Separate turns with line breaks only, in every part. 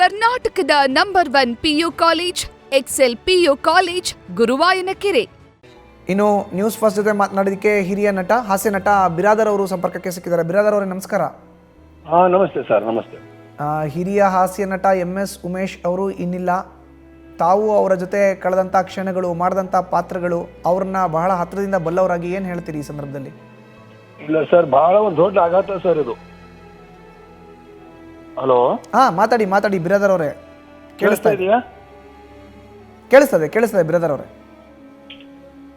ಕರ್ನಾಟಕದ number 1 PU college Excel PU college Guruvayanakere.
ಇನ್ನು news first ಜೊತೆ ಮಾತನಾಡೋದಕ್ಕೆ ಹಿರಿಯ ನಟ ಹಾಸ್ಯ ನಟ ಬಿರಾದರ್ ಅವರು ಸಂಪರ್ಕಕ್ಕೆ ಸಿಕ್ಕಿದ್ದಾರೆ. ಬಿರಾದರ್ ಅವರೇ ನಮಸ್ಕಾರ.
ನಮಸ್ತೆ ಸರ್. ನಮಸ್ತೆ.
ಹಿರಿಯ ಹಾಸ್ಯ ನಟ MS ಉಮೇಶ್ ಅವರು ಇನ್ನಿಲ್ಲ. ತಾವು ಅವರ ಜೊತೆ ಕಳೆದಂಥ ಕ್ಷಣಗಳು, ಮಾಡಿದಂಥ ಪಾತ್ರಗಳು, ಅವ್ರನ್ನ ಬಹಳ ಹತ್ತಿರದಿಂದ ಬಲ್ಲವರಾಗಿ ಏನು ಹೇಳ್ತೀರಿ ಈ ಸಂದರ್ಭದಲ್ಲಿ?
ಇಲ್ಲ ಸರ್, ಬಹಳ ಒಂದು ದೊಡ್ಡ ಆಘಾತ ಸರ್ ಇದು. ಹಲೋ,
ಮಾತಾಡಿ ಬಿರಾದರ್ ಅವರೇ.
ಕೇಳಿಸ್ತಾ ಇದೆಯಾ?
ಕೇಳಿಸ್ತದೆ ಬಿರಾದರ್ ಅವರೇ.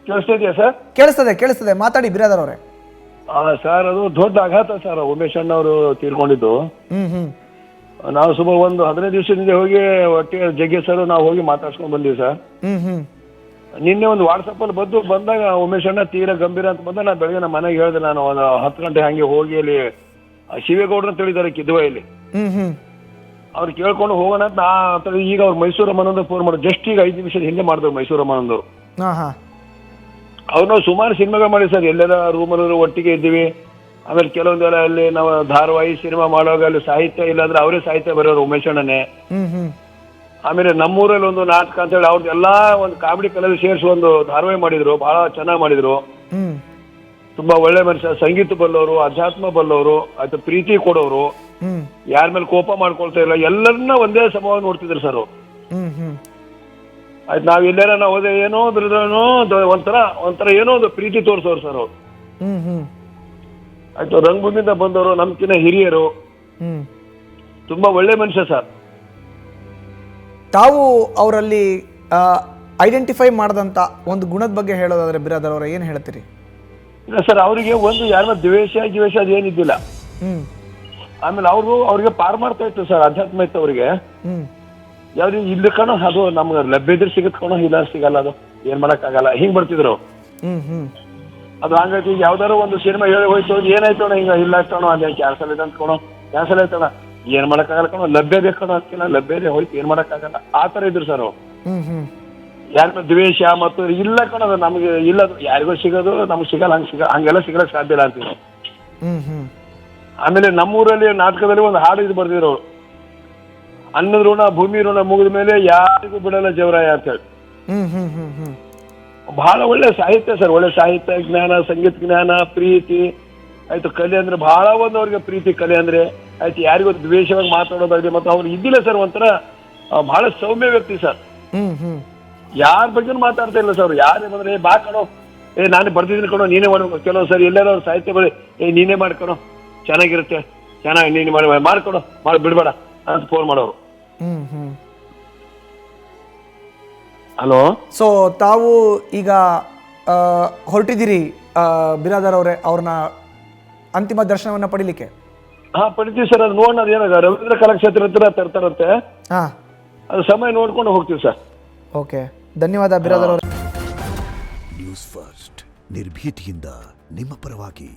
ಕೇಳಿಸ್ತಾ ಇದೆಯಾ ಸರ್?
ಕೇಳಿಸ್ತದೆ ಮಾತಾಡಿ ಬಿರಾದರ್ ಅವರೇ.
ಸರ್, ಅದು ದೊಡ್ಡ ಆಘಾತ ಸರ್. ಉಮೇಶ್ ಅಣ್ಣ ಅವರು ತೀರ್ಕೊಂಡಿದ್ದು. ನಾವು ಸುಮಾರು ಒಂದು 15 ದಿವಸದಿಂದ ಹೋಗಿ ಒಟ್ಟಿಗೆ ಜಗ್ಗಿ ಸರ್ ನಾವು ಹೋಗಿ ಮಾತಾಡ್ಸ್ಕೊಂಡ್ ಬಂದೀವಿ ಸರ್. ನಿನ್ನೆ ಒಂದು ವಾಟ್ಸಪ್ ಅಲ್ಲಿ ಬಂದಾಗ ಉಮೇಶ್ ಅಣ್ಣ ತೀರಾ ಗಂಭೀರ ಅಂತ ಬಂದ. ನಾನು ಬೆಳಗ್ಗೆ ನಮ್ಮ ಮನೆಗೆ ಹೇಳಿದೆ. ನಾನು ಒಂದು 10 ಗಂಟೆ ಹಂಗೆ ಹೋಗಿ ಅಲ್ಲಿ ಶಿವೇಗೌಡ್ರನ್ನ ತಿಳಿದಾರೆ ಕಿದ್ವಾಯಲ್ಲಿ. ಅವ್ರು ಕೇಳ್ಕೊಂಡು ಹೋಗೋಣ ಅಂತ ಈಗ ಅವ್ರು ಮೈಸೂರು ಅಮ್ಮನೊಂದು ಫೋನ್ ಮಾಡೋದು. ಜಸ್ಟ್ ಈಗ 5 ನಿಮಿಷದ ಹಿಂದೆ ಮಾಡಿದ್ರು ಮೈಸೂರು ಅಮ್ಮನೊಂದು. ಅವ್ರು ನಾವು ಸುಮಾರು ಸಿನಿಮಾಗಳು ಮಾಡಿ ಸರ್. ಎಲ್ಲೆಲ್ಲ ರೂಮಲ್ಲಿ ಒಟ್ಟಿಗೆ ಇದ್ದೀವಿ. ಆಮೇಲೆ ಕೆಲವೊಂದೆಲ್ಲ ಅಲ್ಲಿ ನಾವು ಧಾರಾವಾಹಿ ಸಿನಿಮಾ ಮಾಡುವಾಗ ಅಲ್ಲಿ ಸಾಹಿತ್ಯ ಇಲ್ಲಾಂದ್ರೆ ಅವರೇ ಸಾಹಿತ್ಯ ಬರೋರು ಉಮೇಶ್ ಅಣ್ಣನೇ. ಆಮೇಲೆ ನಮ್ಮೂರಲ್ಲಿ ಒಂದು ನಾಟಕ ಅಂತ ಹೇಳಿ ಅವ್ರದ್ದು ಎಲ್ಲಾ ಒಂದು ಕಾಮಿಡಿ ಕಲೆಯಲ್ಲಿ ಸೇರಿಸಿ ಒಂದು ಧಾರಾವಾಹಿ ಮಾಡಿದ್ರು. ಬಹಳ ಚೆನ್ನಾಗಿ ಮಾಡಿದ್ರು. ತುಂಬಾ ಒಳ್ಳೆ ಮನುಷ್ಯ. ಸಂಗೀತ ಬಲ್ಲವರು, ಅಧ್ಯಾತ್ಮ ಬಲ್ಲವರು, ಆಯ್ತು ಪ್ರೀತಿ ಕೊಡೋರು, ಯಾರ ಮೇಲೆ ಕೋಪ ಮಾಡ್ಕೊಳ್ತಾ ಇಲ್ಲ, ಎಲ್ಲರನ್ನ ಒಂದೇ ಸಮವಾಗಿ ನೋಡ್ತಿದ್ರು ಸರ್. ಆಯ್ತು ನಾವ್ ಎಲ್ಲಾರ ನಾವು ಹೋದೆ ಏನೋ ಒಂಥರ ಏನೋ ಒಂದು ಪ್ರೀತಿ ತೋರಿಸೋರು ಸರ್ ಅವ್ರು. ಆಯ್ತು ರಂಗಭೂಮಿಯಿಂದ ಬಂದವರು, ನಮ್ಕಿನ್ನ ಹಿರಿಯರು, ತುಂಬಾ ಒಳ್ಳೆ ಮನುಷ್ಯ ಸರ್.
ತಾವು ಅವರಲ್ಲಿ ಐಡೆಂಟಿಫೈ ಮಾಡಿದಂತ ಒಂದು ಗುಣದ ಬಗ್ಗೆ ಹೇಳೋದಾದ್ರೆ ಬಿರಾದರ್ ಅವರ ಏನ್ ಹೇಳ್ತೀರಿ?
ಇಲ್ಲ ಸರ್, ಅವರಿಗೆ ಒಂದು ಯಾರ ದ್ವೇಷ ಅದೇನಿದ್ದಿಲ್ಲ. ಆಮೇಲೆ ಅವ್ರಿಗೆ ಪಾರ್ ಮಾಡ್ತಾ ಇತ್ತು ಸರ್. ಅಧ್ಯಾತ್ಮ ಇತ್ತು ಅವ್ರಿಗೆ. ಯಾವ್ದು ಇಲ್ಲಿ ಕಣೋ ಅದು ನಮ್ಗೆ ಲಭ್ಯ ಇದ್ರೆ ಸಿಗತ್ ಕಣೋ, ಇಲ್ಲ ಸಿಗಲ್ಲ, ಅದು ಏನ್ ಮಾಡಕ್ ಆಗಲ್ಲ, ಹಿಂಗ್ ಬರ್ತಿದ್ರು. ಅದು ಹಂಗಾಗಿ ಯಾವ್ದಾರು ಒಂದು ಸಿನಿಮಾ ಹೇಳಿ ಹೋಯ್ತು, ಏನಾಯ್ತೋಣ ಹಿಂಗ ಇಲ್ಲ ಕಣೋ, ಅದೇ ಕ್ಯಾನ್ಸಲ್ ಇದೆ ಅಂತ ಕಣೋ, ಕ್ಯಾನ್ಸಲ್ ಆಯ್ತೋಣ, ಏನ್ ಮಾಡಕ್ ಆಗಲ್ಲ ಕಣೋ, ಲಭ್ಯ ಬೇಕು ಕಣೋ ಅಂತಿಲ್ಲ, ಲಭ್ಯ ಹೋಯ್ತು, ಏನ್ ಮಾಡಕ್ ಆಗಲ್ಲ, ಆ ತರ ಇದ್ರು ಸರ್. ಯಾರ ದ್ವೇಷ ಮತ್ತು ಇಲ್ಲ ಕಣೋ, ನಮ್ಗೆ ಇಲ್ಲ, ಯಾರಿಗೂ ಸಿಗೋದು ನಮ್ಗೆ ಸಿಗಲ್ಲ, ಹಂಗೆಲ್ಲ ಸಿಗಲಕ್ ಸಾಧ್ಯ ಇಲ್ಲ ಅಂತೀವಿ. ಆಮೇಲೆ ನಮ್ಮೂರಲ್ಲಿ ನಾಟಕದಲ್ಲಿ ಒಂದು ಹಾಡು ಇದು ಬರ್ದಿದ್ರು. ಅನ್ನದ ಋಣ ಭೂಮಿ ಋಣ ಮುಗಿದ ಮೇಲೆ ಯಾರಿಗೂ ಬಿಡಲ್ಲ ಜವರಾಯ ಅಂತ ಹೇಳಿ. ಬಹಳ ಒಳ್ಳೆ ಸಾಹಿತ್ಯ ಸರ್. ಒಳ್ಳೆ ಸಾಹಿತ್ಯ ಜ್ಞಾನ, ಸಂಗೀತ ಜ್ಞಾನ, ಪ್ರೀತಿ, ಆಯ್ತು ಕಲೆ ಅಂದ್ರೆ ಬಹಳ ಒಂದು ಅವ್ರಿಗೆ ಪ್ರೀತಿ, ಕಲೆ ಅಂದ್ರೆ ಆಯ್ತು ಯಾರಿಗೂ ದ್ವೇಷವಾಗಿ ಮಾತಾಡೋದಾಗಿದೆ. ಮತ್ತು ಅವ್ರು ಇದ್ದಿಲ್ಲ ಸರ್, ಒಂಥರ ಬಹಳ ಸೌಮ್ಯ ವ್ಯಕ್ತಿ ಸರ್. ಯಾರ ಬಗ್ಗೆ ಮಾತಾಡ್ತಾ ಇಲ್ಲ ಸರ್. ಯಾರೇ ಬಂದ್ರೆ ಬಾ ಕಣೋ, ನಾನೇ ಬರ್ತಿದ್ದೀನಿ ಕಣೋ, ನೀನೇ ಮಾಡ್ಬೇಕು. ಕೆಲವು ಸರ್ ಎಲ್ಲಾರು ಅವ್ರ ಸಾಹಿತ್ಯ ಬಳಿ ನೀನೇ ಮಾಡ್ಕೊಣೋ, ಚೆನ್ನಾಗಿರುತ್ತೆ, ಚೆನ್ನಾಗಿ ನೀನು ಮಾಡ್ಕೊಡೋ, ಬಿಡ್ಬೇಡ ಅಂತ ಫೋನ್ ಮಾಡೋರು. ಹಲೋ.
ಸೊ ತಾವು ಈಗ ಹೊರಟಿದ್ದೀರಿ ಬಿರಾದರ್ ಅವರೇ ಅವ್ರನ್ನ ಅಂತಿಮ ದರ್ಶನವನ್ನ ಪಡಿಲಿಕ್ಕೆ?
ಪಡಿತೀವಿ ಸರ್. ಅದು ನೋಡೋಣ, ಏನಾಗ ರವೀಂದ್ರ ಕಲಾಕ್ಷೇತ್ರ ಹತ್ರ ತರ್ತಾರಂತೆ. ಅದು ಸಮಯ ನೋಡ್ಕೊಂಡು ಹೋಗ್ತೀವಿ ಸರ್.
ಓಕೆ, ಧನ್ಯವಾದ ಬಿರಾದರ್ ಅವರೇ.
ನ್ಯೂಸ್ ಫಸ್ಟ್ ನಿರ್ಭೀತಿಯಿಂದ ನಿಮ್ಮ ಪರವಾಗಿ.